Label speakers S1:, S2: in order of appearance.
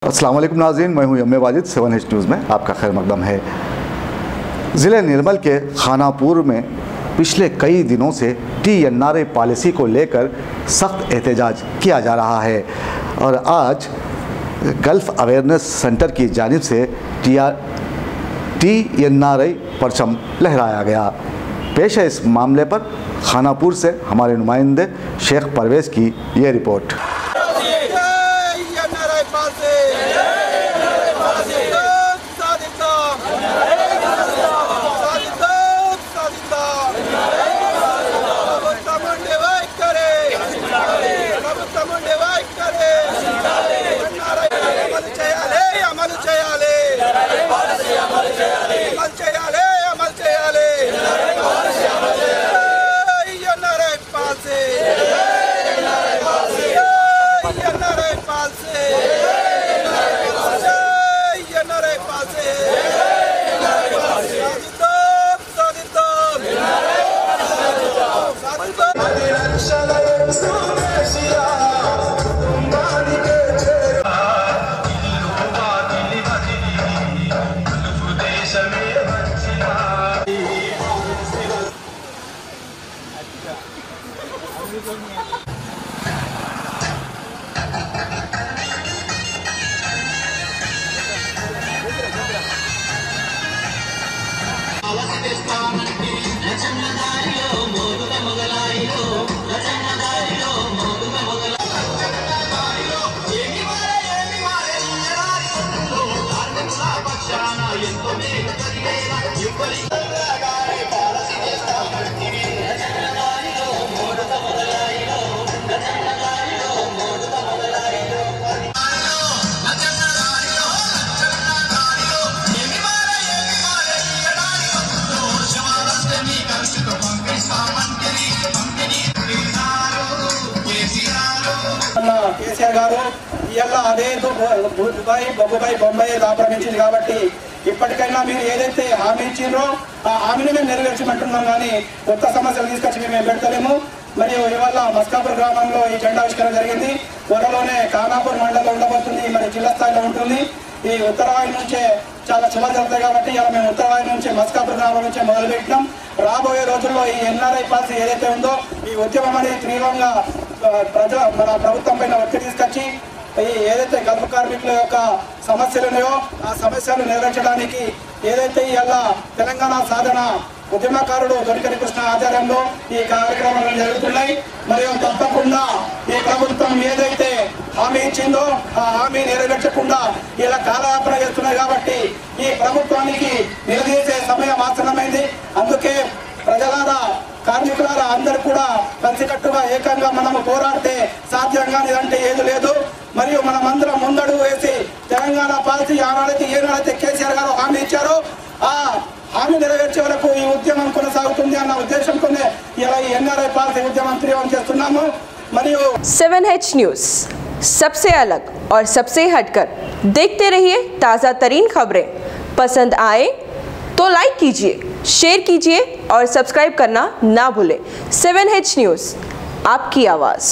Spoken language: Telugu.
S1: अस्सलाम वालेकुम नाज़रीन, मैं हूं यम्मे वाजिद। 7H न्यूज़ में आपका खैर मकदम है। ज़िले निर्मल के खानापुर में पिछले कई दिनों से TNRA पॉलिसी को लेकर सख्त एहतजाज किया जा रहा है और आज गल्फ़ अवेयरनेस सेंटर की जानिब से TNRA परचम लहराया गया। पेश है इस मामले पर खानापुर से हमारे नुमाइंदे शेख परवेज़ की ये रिपोर्ट।
S2: కేసీఆర్ గారు ఇలా అదే దుబాయ్ బొగ్గుపై బొంబాయి ప్రారంభించింది కాబట్టి ఇప్పటికైనా మీరు ఏదైతే హామీ ఇచ్చిండ్రో ఆ హామీని మేము నెరవేర్చమంటున్నాం, కానీ కొత్త సమస్యలు తీసుకొచ్చి మేము పెడతలేము. మరియు ఇవాళ మస్కాపూర్ గ్రామంలో ఈ జెండావిష్కరణ జరిగింది. త్వరలోనే ఖానాపూర్ మండలంలో ఉండబోతుంది, మరి జిల్లా స్థాయిలో ఉంటుంది. ఈ ఉత్తరవాయు నుంచే చాలా శుభాలు జరుగుతాయి కాబట్టి ఇలా మేము ఉత్తరవాయు నుంచి మస్కాపూర్ గ్రామం నుంచే మొదలుపెట్టినాం. రాబోయే రోజుల్లో ఈ NRI పాలసీ ఏదైతే ఉందో ఈ ఉద్యమం అనేది తీవ్రంగా మన ప్రభుత్వం పైన ఒత్తిడి తీసుకొచ్చి ఈ ఏదైతే గల్ఫ్ కార్మికుల యొక్క సమస్యలు ఉన్నాయో ఆ సమస్యలు నెరవేర్చడానికి ఏదైతే ఇలా తెలంగాణ సాధన ఉద్యమకారుడు దొరికరి కృష్ణ ఆధ్వర్యంలో ఈ కార్యక్రమాలు జరుగుతున్నాయి. మరియు తప్పకుండా ఈ ప్రభుత్వం ఏదైతే హామీ ఇచ్చిందో ఆ హామీ నెరవేర్చకుండా ఇలా కాలయాపన చేస్తున్నాయి కాబట్టి ఈ ప్రభుత్వానికి నిలదీసే సమయం ఆసన్నమైంది. అందుకే ప్రజలారా, కార్మికులారా అందరూ కూడా కలిసికట్టుగా ఏకంగా మనము పోరాడితే సాధ్యం కానిదంటే ఏది లేదు. మరియు మనమందరం ముందడుగు వేసి తెలంగాణ పాలసీ ఆనాడైతే ఏనాడైతే కేసీఆర్ గారు హామీ ఇచ్చారో ఆ హామీ నెరవేర్చే వరకు ఈ ఉద్యమం కొనసాగుతుంది అన్న ఉద్దేశంతోనే ఇలా ఈ NRI పాలసీ ఉద్యమం తీవ్రం చేస్తున్నాము. మరియు
S3: 7H न्यूज़ सबसे अलग और सबसे हटकर देखते रहिए ताज़ा तरीन खबरें। पसंद आए तो लाइक कीजिए, शेयर कीजिए और सब्सक्राइब करना ना भूलें। 7H न्यूज़, आपकी आवाज़।